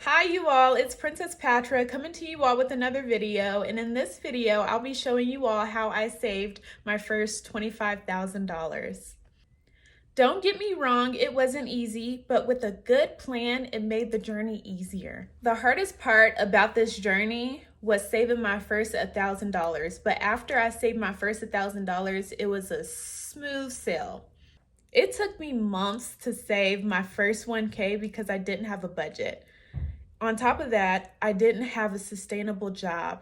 Hi you all, it's Princess Patra coming to you all with another video, and in this video I'll be showing you all how I saved my first $25,000. Don't get me wrong, it wasn't easy, but with a good plan it made the journey easier. The hardest part about this journey was saving my first $1,000, but after I saved my first $1,000 it was a smooth sail. It took me months to save my first 1K because I didn't have a budget. On top of that, I didn't have a sustainable job.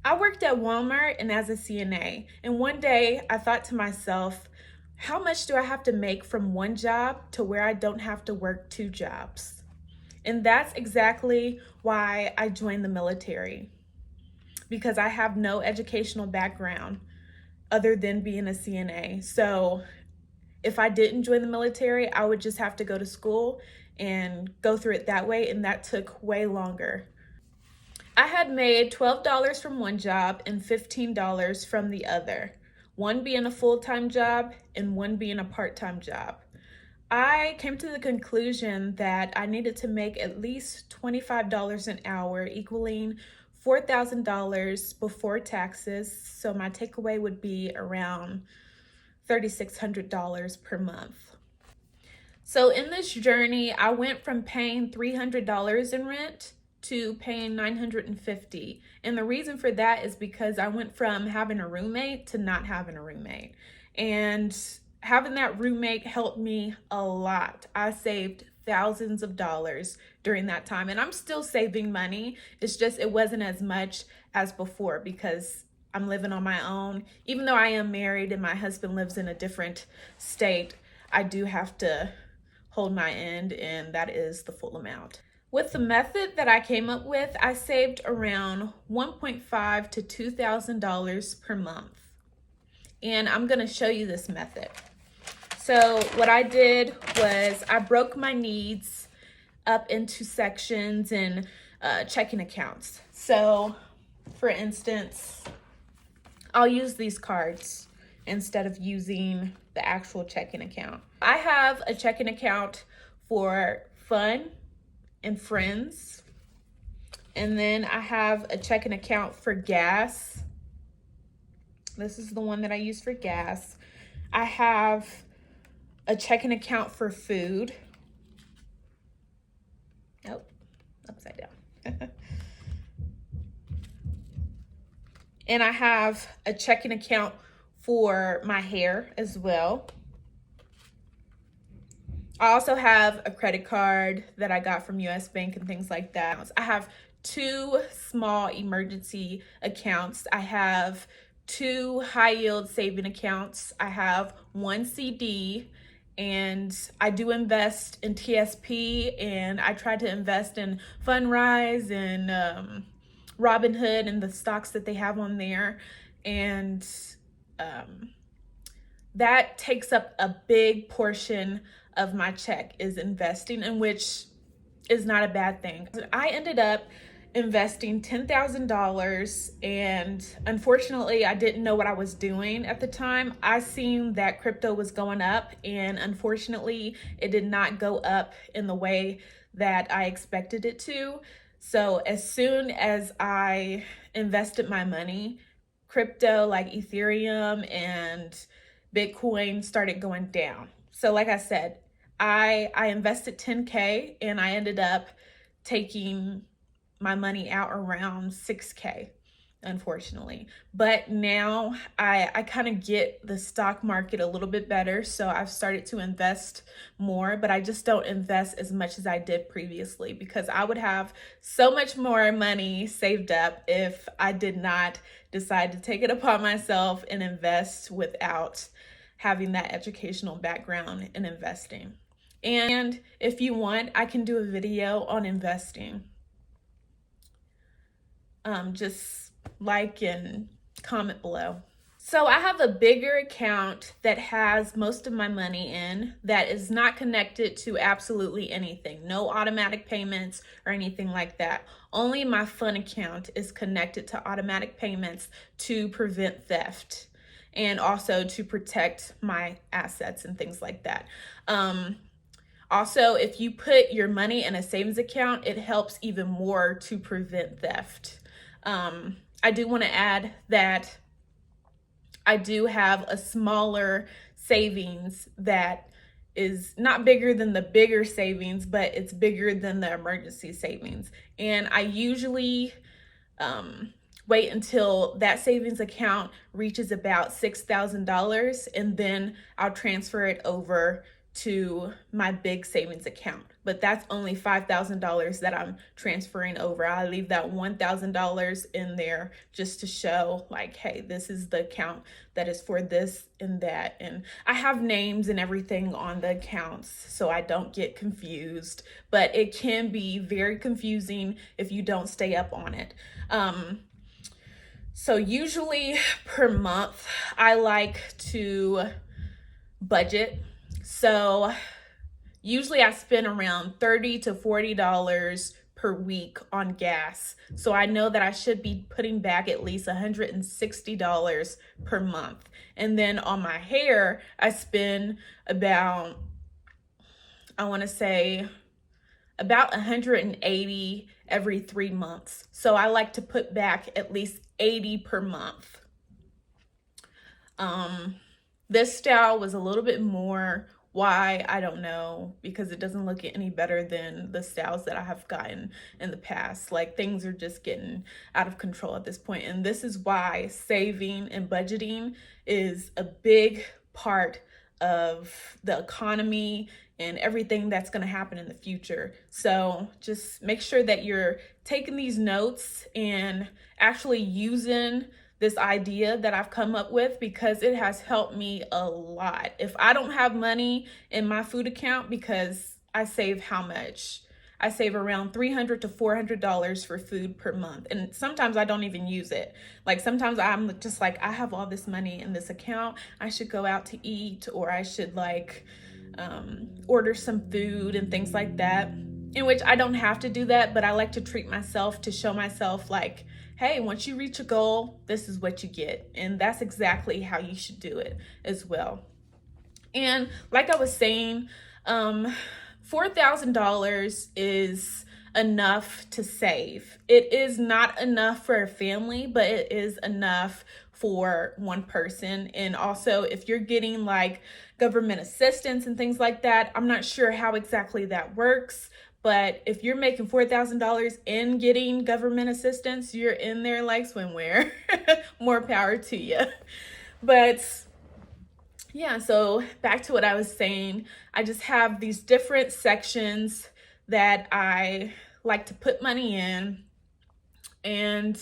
I worked at Walmart and as a CNA, and one day I thought to myself, how much do I have to make from one job to where I don't have to work two jobs? And that's exactly why I joined the military, because I have no educational background other than being a CNA. So if I didn't join the military, I would just have to go to school and go through it that way, and that took way longer. I had made $12 from one job and $15 from the other, one being a full-time job and one being a part-time job. I came to the conclusion that I needed to make at least $25 an hour, equaling $4,000 before taxes, so my takeaway would be around $3,600 per month. So in this journey, I went from paying $300 in rent to paying $950. And the reason for that is because I went from having a roommate to not having a roommate. And having that roommate helped me a lot. I saved thousands of dollars during that time, and I'm still saving money. It's just it wasn't as much as before because I'm living on my own. Even though I am married and my husband lives in a different state, I do have to hold my end, and that is the full amount. With the method that I came up with, I saved around $1.5 to $2,000 per month. And I'm gonna show you this method. So what I did was I broke my needs up into sections and checking accounts. So for instance, I'll use these cards instead of using the actual checking account. I have a checking account for fun and friends. And then I have a checking account for gas. This is the one that I use for gas. I have a checking account for food. Oh, upside down. And I have a checking account for my hair as well. I also have a credit card that I got from US Bank and things like that. I have two small emergency accounts. I have two high yield saving accounts. I have one CD, and I do invest in TSP, and I try to invest in Fundrise and Robinhood and the stocks that they have on there. And that takes up a big portion of my check is investing, in which is not a bad thing. I ended up investing $10,000, and unfortunately I didn't know what I was doing at the time. I seen that crypto was going up, and unfortunately it did not go up in the way that I expected it to. So as soon as I invested my money, crypto like Ethereum and Bitcoin started going down. So like I said, I invested 10K and I ended up taking my money out around 6K, unfortunately. But now I kind of get the stock market a little bit better, so I've started to invest more, but I just don't invest as much as I did previously because I would have so much more money saved up if I did not decide to take it upon myself and invest without having that educational background in investing. And if you want, I can do a video on investing. Just like and comment below. So I have a bigger account that has most of my money in that is not connected to absolutely anything. No automatic payments or anything like that. Only my fun account is connected to automatic payments to prevent theft and also to protect my assets and things like that. Also, if you put your money in a savings account, it helps even more to prevent theft. I do want to add that I do have a smaller savings that is not bigger than the bigger savings, but it's bigger than the emergency savings. And I usually wait until that savings account reaches about $6,000, and then I'll transfer it over to my big savings account. But that's only $5,000 that I'm transferring over. I leave that $1,000 in there just to show like, hey, this is the account that is for this and that. And I have names and everything on the accounts so I don't get confused, but it can be very confusing if you don't stay up on it. So usually per month, I like to budget. So usually I spend around $30 to $40 per week on gas. So I know that I should be putting back at least $160 per month. And then on my hair, I spend about, I want to say about $180 every 3 months. So I like to put back at least $80 per month. This style was a little bit more. Why? I don't know, because it doesn't look any better than the styles that I have gotten in the past. Like, things are just getting out of control at this point. And this is why saving and budgeting is a big part of the economy and everything that's going to happen in the future. So just make sure that you're taking these notes and actually using this idea that I've come up with, because it has helped me a lot. If I don't have money in my food account, because I save how much? I save around $300 to $400 for food per month. And sometimes I don't even use it. Like, sometimes I'm just like, I have all this money in this account. I should go out to eat, or I should like order some food and things like that. In which I don't have to do that, but I like to treat myself to show myself like, hey, once you reach a goal, this is what you get. And that's exactly how you should do it as well. And like I was saying, $4,000 is enough to save. It is not enough for a family, but it is enough for one person. And also, if you're getting like government assistance and things like that, I'm not sure how exactly that works. But if you're making $4,000 and getting government assistance, you're in there like swimwear. More power to you. But yeah, so back to what I was saying, I just have these different sections that I like to put money in, and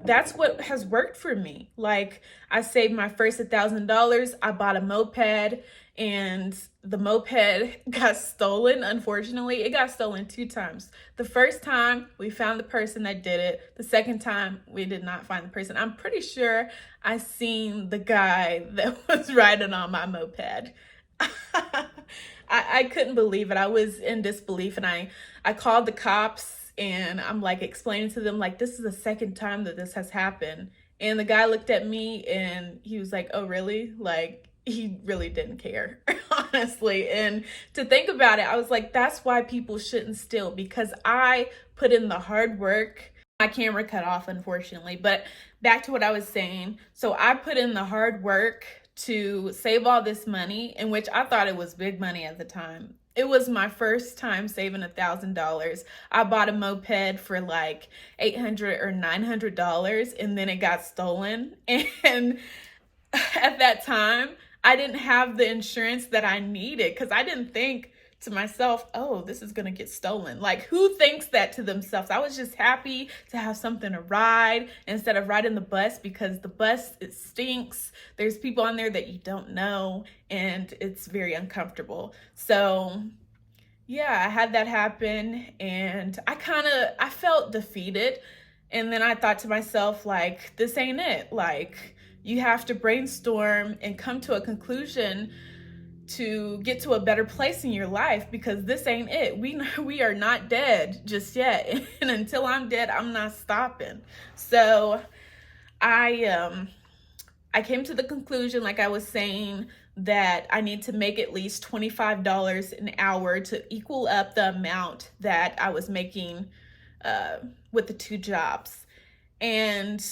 that's what has worked for me. Like, I saved my first $1,000. I bought a moped, and the moped got stolen. Unfortunately, it got stolen 2 times. The first time we found the person that did it. The second time we did not find the person. I'm pretty sure I seen the guy that was riding on my moped. I couldn't believe it. I was in disbelief, and I called the cops. And I'm like explaining to them, like, this is the second time that this has happened. And the guy looked at me and he was like, oh, really? Like, he really didn't care, honestly. And to think about it, I was like, that's why people shouldn't steal, because I put in the hard work. My camera cut off, unfortunately. But back to what I was saying. So I put in the hard work to save all this money, in which I thought it was big money at the time. It was my first time saving $1,000. I bought a moped for like $800 or $900, and then it got stolen. And at that time, I didn't have the insurance that I needed, because I didn't think to myself, oh, this is gonna get stolen. Like, who thinks that to themselves? I was just happy to have something to ride instead of riding the bus, because the bus, it stinks. There's people on there that you don't know, and it's very uncomfortable. So yeah, I had that happen, and I felt defeated. And then I thought to myself, like, this ain't it. Like, you have to brainstorm and come to a conclusion to get to a better place in your life, because this ain't it. We are not dead just yet. And until I'm dead, I'm not stopping. So I came to the conclusion, like I was saying, that I need to make at least $25 an hour to equal up the amount that I was making with the 2 jobs. And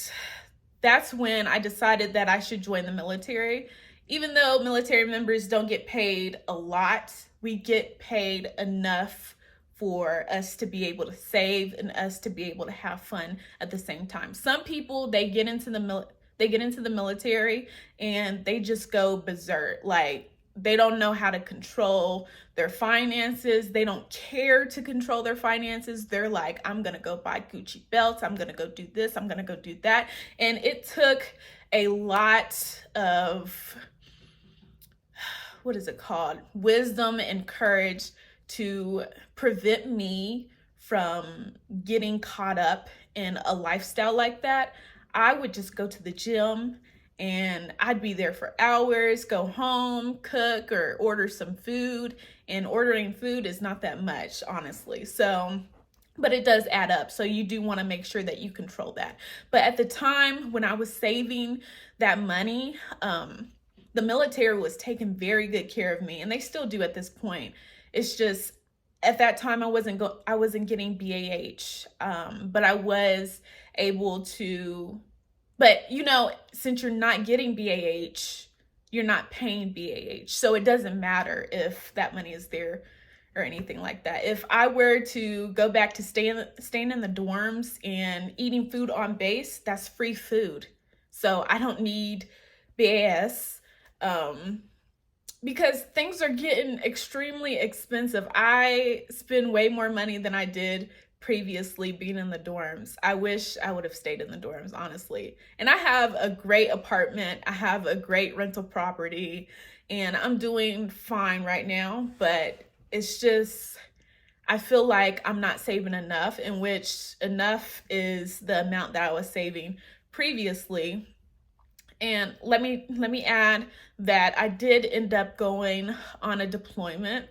that's when I decided that I should join the military. Even though military members don't get paid a lot, we get paid enough for us to be able to save and us to be able to have fun at the same time. Some people, they get into the military and they just go berserk. Like, they don't know how to control their finances. They don't care to control their finances. They're like, I'm gonna go buy Gucci belts. I'm gonna go do this. I'm gonna go do that. And it took a lot of, what is it called? Wisdom and courage to prevent me from getting caught up in a lifestyle like that. I would just go to the gym and I'd be there for hours, go home, cook, or order some food. And ordering food is not that much, honestly. So, but it does add up. So you do want to make sure that you control that. But at the time when I was saving that money, the military was taking very good care of me, and they still do at this point. It's just at that time I wasn't getting BAH, but I was able to. But you know, since you're not getting BAH, you're not paying BAH, so it doesn't matter if that money is there or anything like that. If I were to go back to staying in the dorms and eating food on base, that's free food. So I don't need BAS. Because things are getting extremely expensive. I spend way more money than I did previously being in the dorms. I wish I would have stayed in the dorms, honestly. And I have a great apartment. I have a great rental property, and I'm doing fine right now, but it's just, I feel like I'm not saving enough, in which enough is the amount that I was saving previously. And let me add that I did end up going on a deployment.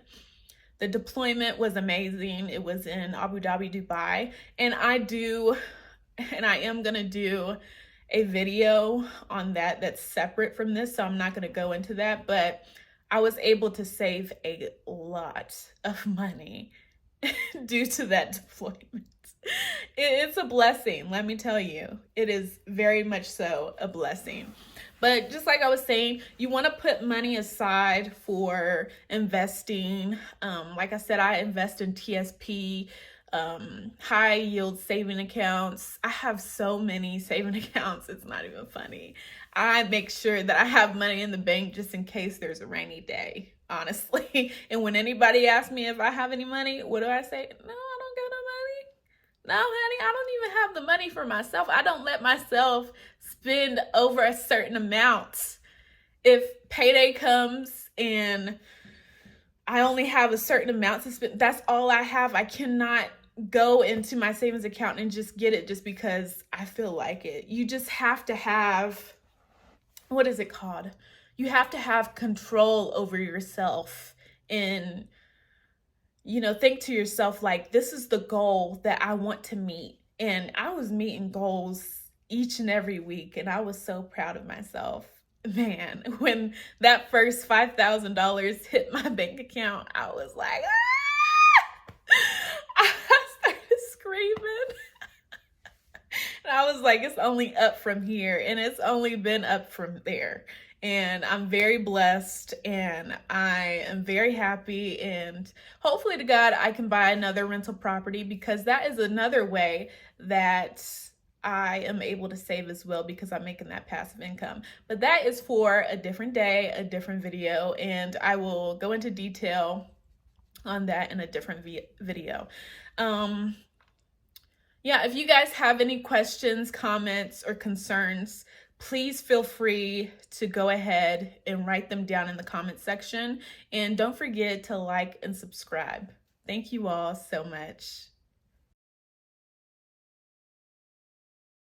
The deployment was amazing. It was in Abu Dhabi, Dubai. And I am gonna do a video on that that's separate from this, so I'm not gonna go into that, but I was able to save a lot of money due to that deployment. It's a blessing, let me tell you. It is very much so a blessing. But just like I was saying, you want to put money aside for investing. Like I said, I invest in TSP, high yield saving accounts. I have so many saving accounts, it's not even funny. I make sure that I have money in the bank just in case there's a rainy day, honestly. And when anybody asks me if I have any money, what do I say? No, I don't got no money. No, honey, I don't even have the money for myself. I don't let myself spend over a certain amount. If payday comes and I only have a certain amount to spend, that's all I have. I cannot go into my savings account and just get it just because I feel like it. You just have to have, what is it called? You have to have control over yourself and, you know, think to yourself, like, this is the goal that I want to meet. And I was meeting goals each and every week, and I was so proud of myself. Man, when that first $5,000 hit my bank account, I was like, ah! I started screaming. And I was like, it's only up from here, and it's only been up from there. And I'm very blessed, and I am very happy, and hopefully to God I can buy another rental property, because that is another way that I am able to save as well, because I'm making that passive income. But that is for a different day, a different video, and I will go into detail on that in a different video. Yeah, if you guys have any questions, comments, or concerns, please feel free to go ahead and write them down in the comment section. And don't forget to like and subscribe. Thank you all so much.